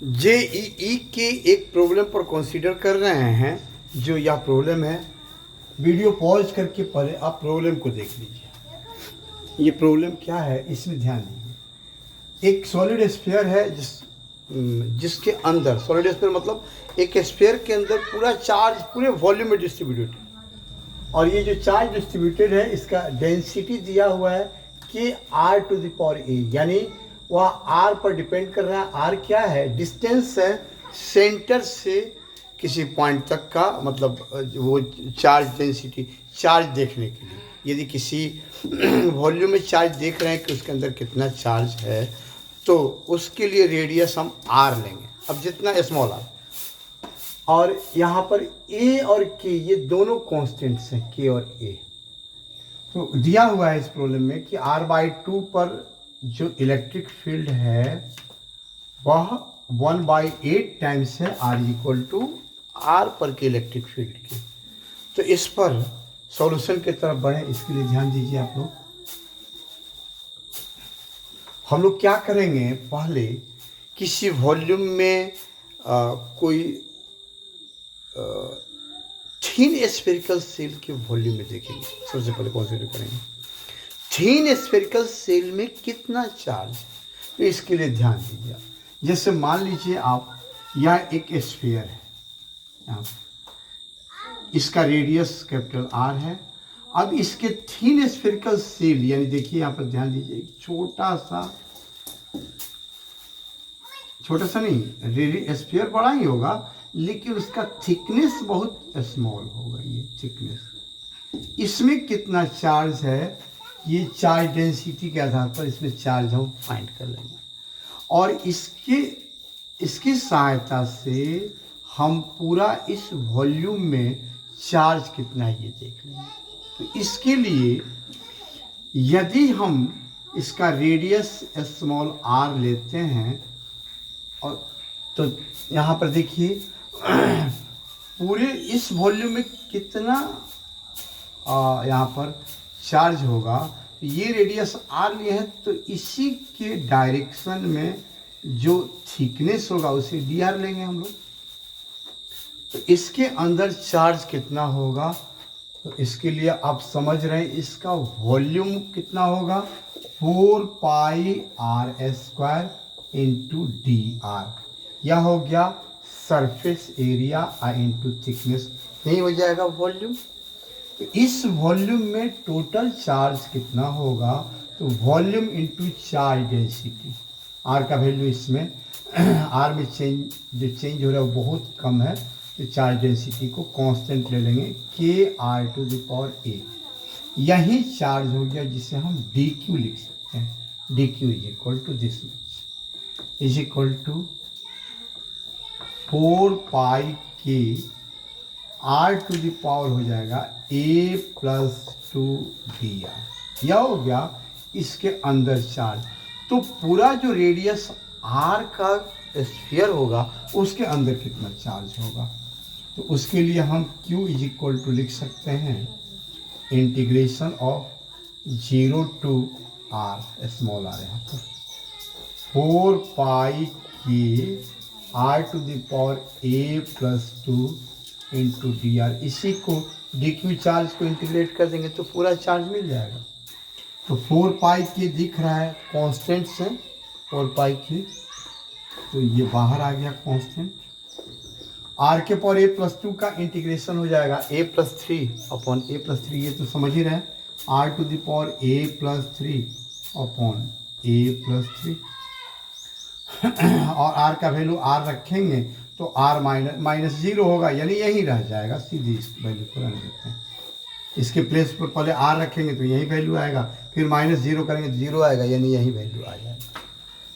JEE के एक problem पर कंसीडर कर रहे हैं। जो यह प्रॉब्लम है, वीडियो पॉज करके पहले आप प्रॉब्लम को देख लीजिए। ये प्रॉब्लम क्या है इसमें ध्यान दीजिए। एक सॉलिड स्फीयर है जिसके अंदर, सॉलिड स्फीयर मतलब एक स्फीयर के अंदर पूरा चार्ज पूरे वॉल्यूम में डिस्ट्रीब्यूटेड है। और ये जो चार्ज डिस्ट्रीब्यूटेड है इसका डेंसिटी दिया हुआ है कि r⁴a, यानी वह r पर डिपेंड कर रहा है। r क्या है? डिस्टेंस है सेंटर से किसी पॉइंट तक का, मतलब वो चार्ज डेंसिटी, चार्ज देखने के लिए। यदि किसी वॉल्यूम में चार्ज देख रहे हैं कि उसके अंदर कितना चार्ज है, तो उसके लिए रेडियस हम r लेंगे। अब जितना स्मॉल r, और यहाँ पर a और k ये दोनों कांस्टेंट्स हैं, k और a। तो दिया हुआ है इस प्रॉब्लम में कि r/2 पर जो इलेक्ट्रिक फील्ड है वह 1/8 टाइम्स है r पर के इलेक्ट्रिक फील्ड के। तो इस पर सॉल्यूशन की तरफ बढ़े, इसके लिए ध्यान दीजिए आप लोग। हम लोग क्या करेंगे, पहले किसी वॉल्यूम में कोई थीन स्फेरिकल सेल के वॉल्यूम में देखेंगे। सबसे पहले कंसीडर करेंगे थीन स्फेरिकल सेल में कितना चार्ज है। तो इसके लिए ध्यान दीजिए। जैसे मान लीजिए आप, यह एक स्फीयर है, यहाँ इसका रेडियस कैपिटल R है। अब इसके थीन स्फेरिकल सेल, यानी देखिए यहाँ पर ध्यान दीजिए, छोटा सा नहीं, स्फीयर बड़ा ही होगा लेकिन उसका थिकनेस बहुत स्मॉल होगा। ये थिकनेस, इसमें कितना चार्ज है, ये चार्ज डेंसिटी के आधार पर इसमें चार्ज हम फाइंड कर लेंगे। और इसकी सहायता से हम पूरा इस वॉल्यूम में चार्ज कितना है ये देख लेंगे। तो इसके लिए यदि हम इसका रेडियस स्मॉल r लेते हैं, और तो यहाँ पर देखिए पूरे इस वॉल्यूम में कितना यहाँ पर चार्ज होगा। ये रेडियस r लिए है, तो इसी के डायरेक्शन में जो थिकनेस होगा उसे dr लेंगे हम लोग। तो इसके अंदर चार्ज कितना होगा, तो इसके लिए आप समझ रहे हैं इसका वॉल्यूम कितना होगा, 4πr² इंटू dr। यह हो गया सरफेस एरिया इंटू थिकनेस, नहीं हो जाएगा वॉल्यूम। तो इस वॉल्यूम में टोटल चार्ज कितना होगा, तो volume into charge density. R का वैल्यू इसमें आर में जो चेंज हो रहा है वो बहुत कम है, तो चार्ज डेंसिटी को कांस्टेंट ले लेंगे kr⁴a। यही चार्ज हो गया जिसे हम dq लिख सकते हैं। dq is equal to this much, is equal to 4πk r⁴ हो जाएगा a+2dr। यह हो गया इसके अंदर चार्ज। तो पूरा जो रेडियस r का स्फीयर होगा उसके अंदर कितना चार्ज होगा, तो उसके लिए हम q इज इक्वल टू लिख सकते हैं integration of 0 to r, small r यहाँ पर 4πk r⁴a+2 इंटू dr। इसी को dq चार्ज को इंटीग्रेट कर देंगे तो पूरा चार्ज मिल जाएगा। तो 4πk दिख रहा है कांस्टेंट से, 4πk, तो ये बाहर आ गया कांस्टेंट। r⁴a+2 का इंटीग्रेशन हो जाएगा a+3/a+3, ये तो समझ ही रहे हैं, r⁴a+3/a+3 और r का वैल्यू r रखेंगे तो r -0 होगा, यानी यही रह जाएगा। सीधी इस वैल्यू को रख देते हैं, इसके प्लेस पर पहले r रखेंगे तो यही वैल्यू आएगा, फिर -0 करेंगे तो 0 आएगा, यानी यही वैल्यू आ जाएगा।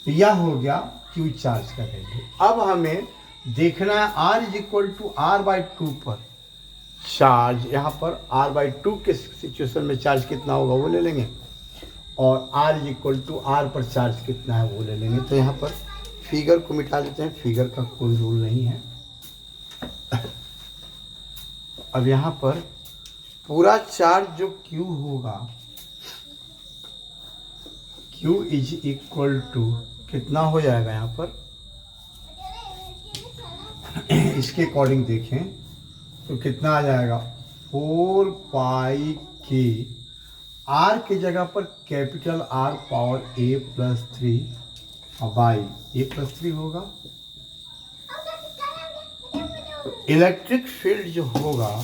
तो यह हो गया q चार्ज का वैल्यू। अब हमें देखना है r is equal to r/2 पर चार्ज, यहाँ पर r/2 के सिचुएशन में चार्ज कितना होगा वो ले लेंगे, और r is equal to r पर चार्ज कितना है वो ले लेंगे। तो यहाँ पर फिगर को मिटा देते हैं, फिगर का कोई रूल नहीं है। अब यहाँ पर पूरा चार्ज जो q होगा, q इज इक्वल टू कितना हो जाएगा, यहाँ पर इसके अकॉर्डिंग देखें तो कितना आ जाएगा 4 पाई के आर की जगह पर कैपिटल आर पावर a+3 और बाई a+3 होगा। इलेक्ट्रिक फील्ड जो होगा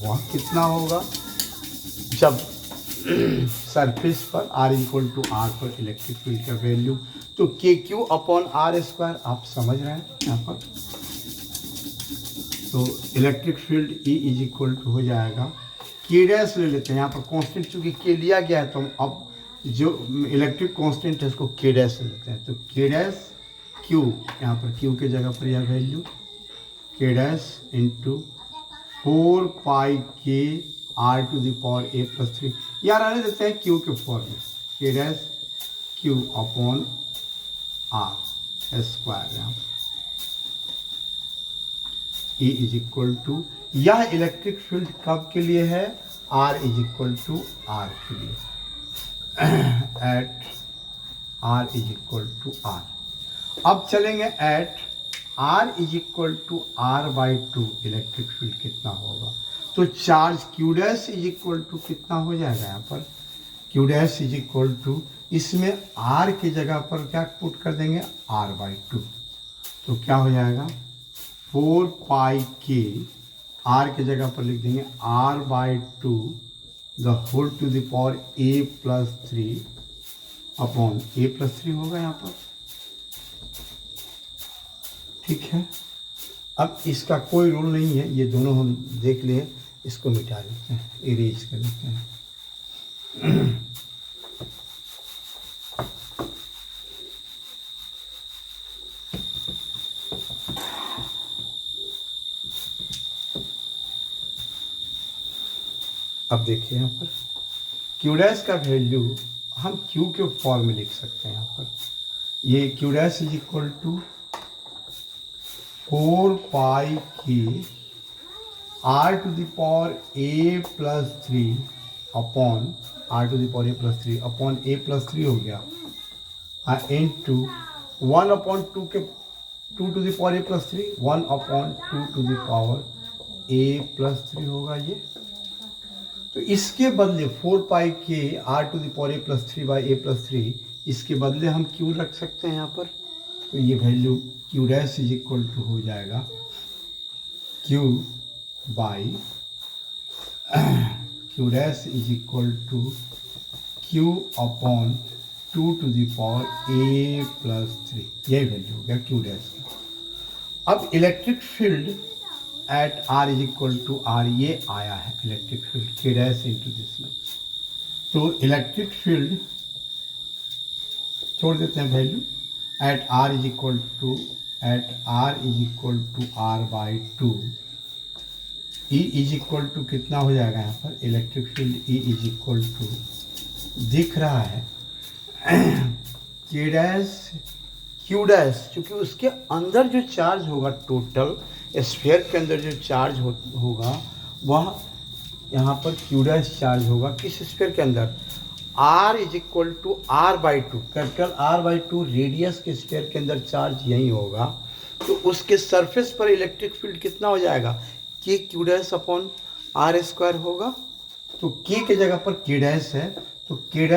वह कितना होगा जब सरफेस पर r = r पर इलेक्ट्रिक फील्ड का वैल्यू, तो KQ/r² आप समझ रहे हैं यहाँ पर। तो इलेक्ट्रिक फील्ड E = हो जाएगा K डैश ले लेते हैं, यहाँ पर कांस्टेंट चूंकि K लिया गया है तो हम अब जो इलेक्ट्रिक कांस्टेंट है उसको K डैश ले लेते हैं। तो K डैश Q, यहाँ पर Q की जगह पर यह वैल्यू K डैश × 4 पाई के r⁴ a+3, यार आने देते हैं Q के फॉर्म में K डैश Q/r²। यहाँ E = यह इलेक्ट्रिक फील्ड कब के लिए है? R = R के लिए, एट R = R। अब चलेंगे eight R = R/2 electric field कितना होगा? तो चार्ज Q डैश = कितना हो जाएगा यहाँ पर? Q डैश = इसमें R की जगह पर क्या पुट कर देंगे? R/2। तो क्या हो जाएगा 4 पाई के R की जगह पर लिख देंगे R/2 a+3 अपॉन a+3 होगा यहाँ पर। ठीक है, अब इसका कोई रूल नहीं है, ये दोनों हम देख लिए, इसको मिटा देते हैं, इरेज कर देते हैं। अब देखिए यहाँ पर Q डैश का वैल्यू हम Q के फॉर्म में लिख सकते हैं। यहाँ पर ये Q डैश = 4 पाई के r⁴ a+3 upon r⁴ upon a+3 हो गया, × 1/2 के 2⁴ a+3 1/2 होगा ये। तो इसके बदले 4 पाई के r⁴ इसके बदले हम Q रख सकते हैं यहाँ पर। तो ये वैल्यू Q डैश = हो जाएगा Q by Q dash = Q/2 a+3, यही वैल्यू हो गया Q डैश का। अब electric field at R = R ये आया है electric field K dash × this much. तो इलेक्ट्रिक फील्ड छोड़ देते हैं value eight R = R/2 E = कितना हो जाएगा यहाँ पर? इलेक्ट्रिक फील्ड E = दिख रहा है K डैश Q डैश, चूँकि उसके अंदर जो चार्ज होगा, टोटल स्फीयर के अंदर जो चार्ज होगा वह यहाँ पर Q डैश चार्ज होगा। किस स्फीयर के अंदर? R = R/2, capital R/2 radius के स्फीयर के अंदर चार्ज यही होगा। तो उसके सरफेस पर इलेक्ट्रिक फील्ड कितना हो जाएगा? Q डैश अपॉन R² होगा। तो K की जगह पर K डैश है, तो Q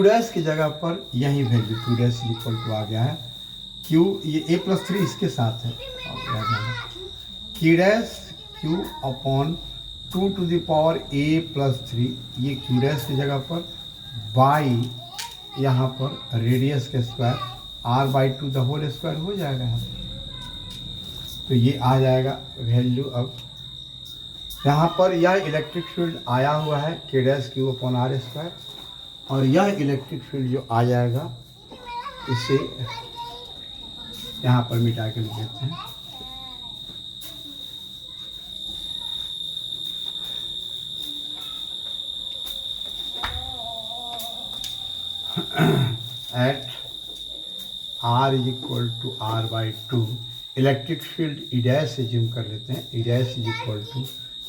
डैश की जगह पर यही वैल्यू Q डैश = आ गया है Q, ये a+3 इसके साथ है, Q डैश Q/2 a+3, ये Q डैश की जगह पर बाई यहाँ पर रेडियस के स्क्वायर R/2 2 हो जाएगा यहाँ पर। तो ये आ जाएगा वैल्यू। अब यहाँ पर यह इलेक्ट्रिक फील्ड आया हुआ है K डैश Q/r², और यह इलेक्ट्रिक फील्ड जो आ जाएगा इसे यहाँ पर मिटा के लिख देते हैं। At R = R/2 electric field E dash से जिम कर लेते हैं। E डैश =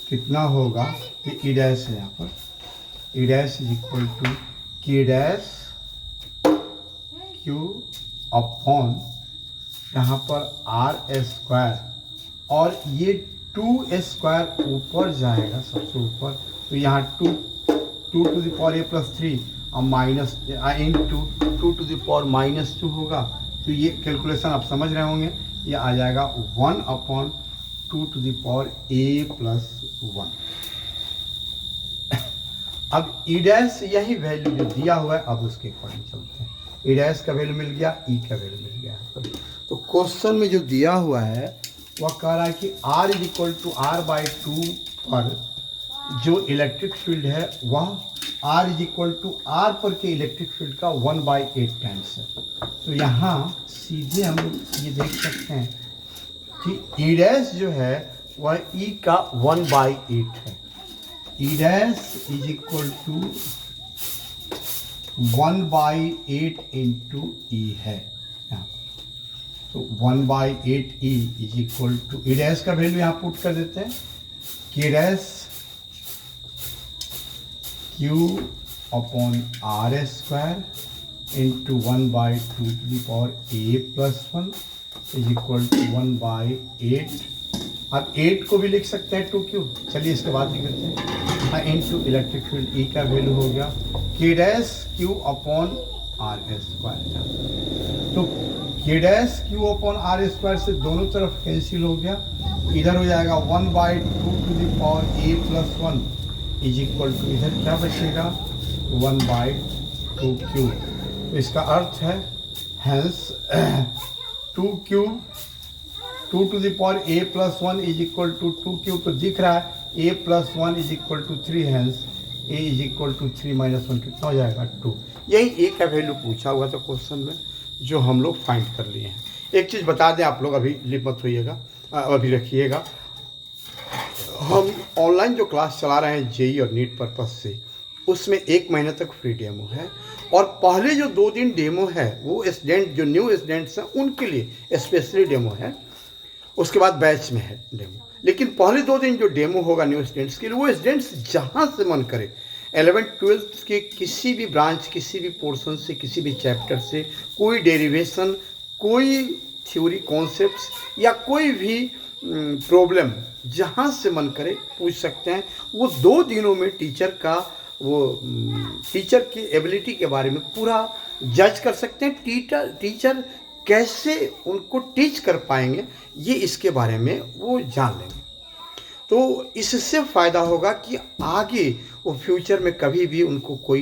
कितना होगा? ये E डैश है यहाँ पर। E dash = K dash Q/2 यहाँ पर आर स्क्वायर और ये 2 स्क्वायर ऊपर जाएगा सबसे ऊपर, तो यहाँ 2 to the power A plus 3 और minus in 2 to the power minus 2 होगा। तो ये कैलकुलेशन आप समझ रहे होंगे, ये आ जाएगा 1/2 to the power A plus 1। अब ई डैश यही वैल्यू जो दिया हुआ है, अब उसके अकॉर्डिंग चलते हैं। ई डैश का वैल्यू मिल गया, ई का वैल्यू मिल गया। तो क्वेश्चन में जो दिया हुआ है वह कह रहा है कि R = R/2 पर जो इलेक्ट्रिक फील्ड है वह R = R पर के इलेक्ट्रिक फील्ड का 1/8 टाइम्स है। तो यहाँ सीधे हम लोग ये देख सकते हैं कि ई डैश जो है वह ई का 1/8 है। ई डैश = 1/8 इंटू ई है। तो 1/8 ई = ई डैश का वैल्यू यहाँ पुट कर देते हैं, K dash Q/R² into 1/2 to the power A plus 1 = 1/8। अब 8 को भी लिख सकते हैं 2Q, चलिए इसके बाद लिखते हैं। इंटू इलेक्ट्रिक फील्ड ई का वैल्यू हो गया के डैश Q/R²। तो के डैश Q/R² से दोनों तरफ कैंसिल हो गया, इधर हो जाएगा 1/2 to the power A plus 1 = इधर क्या बचेगा 1/2Q। तो इसका अर्थ है hence 2Q 2 to the power A plus 1 = 2Q। तो दिख रहा है a + 1 = 3, हैंस a = 3 - 1 कितना हो जाएगा 2। यही a का वैल्यू पूछा हुआ था क्वेश्चन में, जो हम लोग फाइंड कर लिए हैं। एक चीज़ बता दें आप लोग, अभी लिप मत होइएगा, अभी रखिएगा। हम ऑनलाइन जो क्लास चला रहे हैं जेई और नीट पर्पस से, उसमें 1 महीने तक फ्री डेमो है। और पहले जो 2 दिन डेमो है वो स्टूडेंट जो न्यू स्टूडेंट्स हैं उनके लिए स्पेशली डेमो है, उसके बाद बैच में है डेमो। लेकिन पहले 2 दिन जो डेमो होगा न्यू स्टूडेंट्स के लिए, वो स्टूडेंट्स जहाँ से मन करे 11th-12th के किसी भी ब्रांच, किसी भी पोर्शन से, किसी भी चैप्टर से कोई डेरिवेशन, कोई थ्योरी कॉन्सेप्ट्स या कोई भी प्रॉब्लम जहाँ से मन करे पूछ सकते हैं। वो 2 दिनों में टीचर का टीचर की एबिलिटी के बारे में पूरा जज कर सकते हैं। टीचर कैसे उनको टीच कर पाएंगे, ये इसके बारे में वो जान लेंगे। तो इससे फ़ायदा होगा कि आगे वो फ्यूचर में कभी भी उनको कोई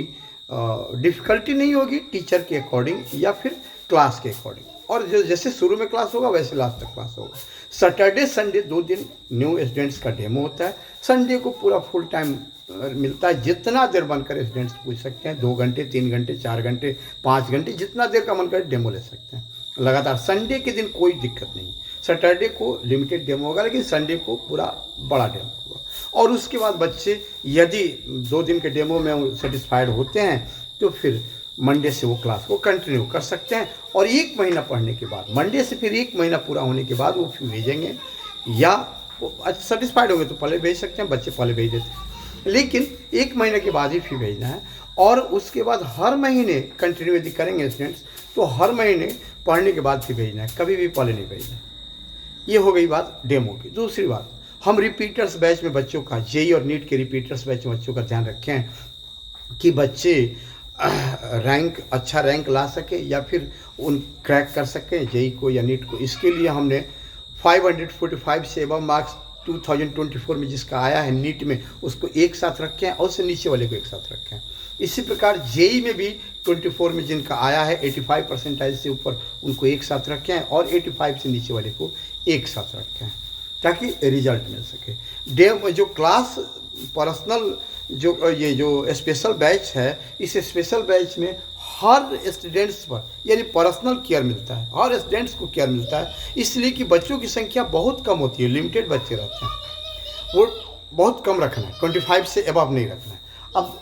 डिफ़िकल्टी नहीं होगी टीचर के अकॉर्डिंग या फिर क्लास के अकॉर्डिंग। और जैसे शुरू में क्लास होगा वैसे लास्ट तक क्लास होगा। सैटरडे संडे 2 दिन न्यू स्टूडेंट्स का डेमो होता है। संडे को पूरा फुल टाइम मिलता है, जितना देर मन करे स्टूडेंट्स पूछ सकते हैं। 2 घंटे, 3 घंटे, 4 घंटे, 5 घंटे, जितना देर का मन करे डेमो ले सकते हैं लगातार। संडे के दिन कोई दिक्कत नहीं, सैटरडे को लिमिटेड डेमो होगा, लेकिन संडे को पूरा बड़ा डेमो होगा। और उसके बाद बच्चे यदि 2 दिन के डेमो में सेटिस्फाइड होते हैं तो फिर मंडे से वो क्लास को कंटिन्यू कर सकते हैं। और 1 महीना पढ़ने के बाद, मंडे से फिर 1 महीना पूरा होने के बाद वो फिर भेजेंगे, या वो सेटिस्फाइड होंगे तो पहले भेज सकते हैं, बच्चे पहले भेज देते हैं, लेकिन 1 महीने के बाद ही फी भेजना है। और उसके बाद हर महीने कंटिन्यू यदि करेंगे स्टूडेंट्स तो हर महीने पढ़ने के बाद फी भेजना है, कभी भी पहले नहीं भेजना है। ये हो गई बात डेमो की। दूसरी बात, हम रिपीटर्स बैच में बच्चों का, जेई और नीट के रिपीटर्स बैच में बच्चों का ध्यान रखें कि बच्चे अच्छा रैंक ला सके या फिर उन क्रैक कर सकें जेई को या नीट को। इसके लिए हमने 545 से एबव मार्क्स 2024 में जिसका आया है नीट में, उसको एक साथ रखें और उससे नीचे वाले को एक साथ रखें। इसी प्रकार जेई में भी 24 में जिनका आया है 85 परसेंटाइज से ऊपर, उनको एक साथ रखें और 85 से नीचे वाले को एक साथ रखें, ताकि रिजल्ट मिल सके। जो क्लास पर्सनल जो स्पेशल बैच है, इस स्पेशल बैच में हर स्टूडेंट्स पर यानी पर्सनल केयर मिलता है, हर स्टूडेंट्स को केयर मिलता है, इसलिए कि बच्चों की संख्या बहुत कम होती है, लिमिटेड बच्चे रहते हैं, वो बहुत कम रखना है, 25 से एबव नहीं रखना है। अब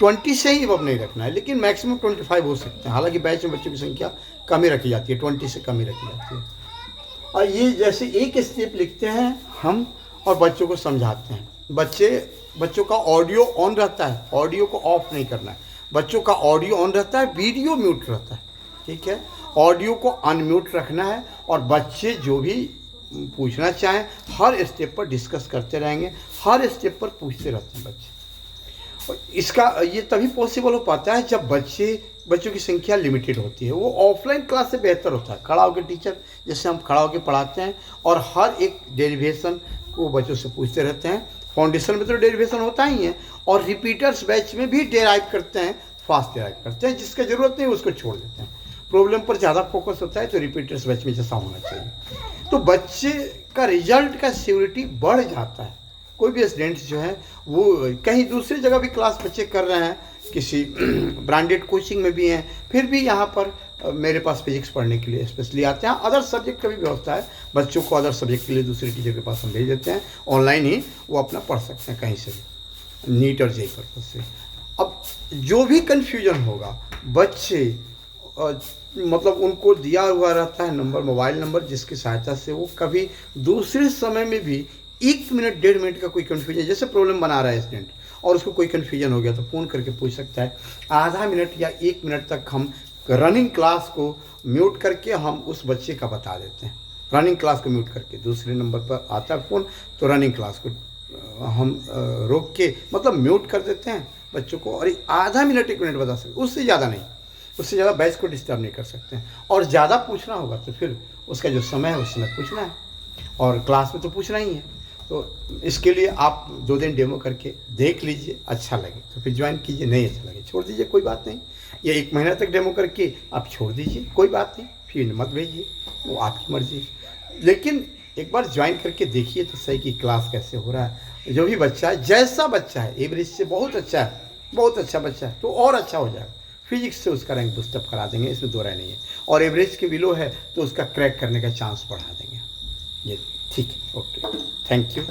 20 से ही एबव नहीं रखना है, लेकिन मैक्सिमम 25 हो सकते हैं। हालांकि बैच में बच्चों की संख्या कम ही रखी जाती है, 20 से कम ही रखी जाती है। और ये जैसे एक स्टेप लिखते हैं हम और बच्चों को समझाते हैं। बच्चों का ऑडियो ऑन रहता है, ऑडियो को ऑफ नहीं करना है। बच्चों का ऑडियो ऑन रहता है, वीडियो म्यूट रहता है, ठीक है। ऑडियो को अनम्यूट रखना है और बच्चे जो भी पूछना चाहें हर स्टेप पर डिस्कस करते रहेंगे, हर स्टेप पर पूछते रहते हैं बच्चे। और इसका ये तभी पॉसिबल हो पाता है जब बच्चों की संख्या लिमिटेड होती है। वो ऑफलाइन क्लास से बेहतर होता है। खड़ा होकर टीचर जैसे हम खड़ा होकर पढ़ाते हैं और हर एक डेरिवेशन को बच्चों से पूछते रहते हैं। फाउंडेशन में तो डेरिवेशन होता ही है और रिपीटर्स बैच में भी डेराइव करते हैं, फास्ट डेराइव करते हैं। जिसका ज़रूरत नहीं उसको छोड़ देते हैं। प्रॉब्लम पर ज़्यादा फोकस होता है तो रिपीटर्स बैच में जैसा होना चाहिए। तो बच्चे का रिजल्ट का सिक्योरिटी बढ़ जाता है। कोई भी स्टूडेंट्स जो है वो कहीं दूसरी जगह भी क्लास बच्चे कर रहे हैं, किसी ब्रांडेड कोचिंग में भी हैं, फिर भी यहाँ पर मेरे पास फिजिक्स पढ़ने के लिए स्पेशली आते हैं। अदर सब्जेक्ट का भी व्यवस्था है, बच्चों को अदर सब्जेक्ट के लिए दूसरे टीचर के पास हम भेज देते हैं। ऑनलाइन ही वो अपना पढ़ सकते हैं कहीं से भी, नीट और जेईई पर्पज से। अब जो भी कन्फ्यूजन होगा बच्चे मतलब उनको दिया हुआ रहता है नंबर, मोबाइल नंबर, जिसकी सहायता से वो कभी दूसरे समय में भी 1 मिनट 1.5 मिनट का कोई कन्फ्यूजन, जैसे प्रॉब्लम बना रहा है स्टूडेंट और उसको कोई कन्फ्यूजन हो गया तो फ़ोन करके पूछ सकता है। आधा मिनट या 1 मिनट तक हम रनिंग क्लास को म्यूट करके हम उस बच्चे का बता देते हैं। रनिंग क्लास को म्यूट करके दूसरे नंबर पर आता है फ़ोन तो रनिंग क्लास को हम रोक के मतलब म्यूट कर देते हैं बच्चों को, और आधा मिनट 1 मिनट बता सकते, उससे ज़्यादा नहीं। उससे ज़्यादा बैच को डिस्टर्ब नहीं कर सकते हैं। और ज़्यादा पूछना होगा तो फिर उसका जो समय है उस समय पूछना है, और क्लास में तो पूछना ही है। तो इसके लिए आप 2 दिन डेमो करके देख लीजिए, अच्छा लगे तो फिर ज्वाइन कीजिए, नहीं अच्छा लगे छोड़ दीजिए, कोई बात नहीं। या 1 महीना तक डेमो करके आप छोड़ दीजिए, कोई बात नहीं, फिर मत भेजिए, वो आपकी मर्जी। लेकिन एक बार ज्वाइन करके देखिए तो सही कि क्लास कैसे हो रहा है। जो भी बच्चा है, जैसा बच्चा है, एवरेज से बहुत अच्छा है, बहुत अच्छा बच्चा है तो और अच्छा हो जाएगा। फिजिक्स से उसका रैंक बूस्टअप करा देंगे, इसमें दो राय नहीं है। और एवरेज के बिलो है तो उसका क्रैक करने का चांस बढ़ा देंगे। ये ठीक है, ओके, थैंक यू।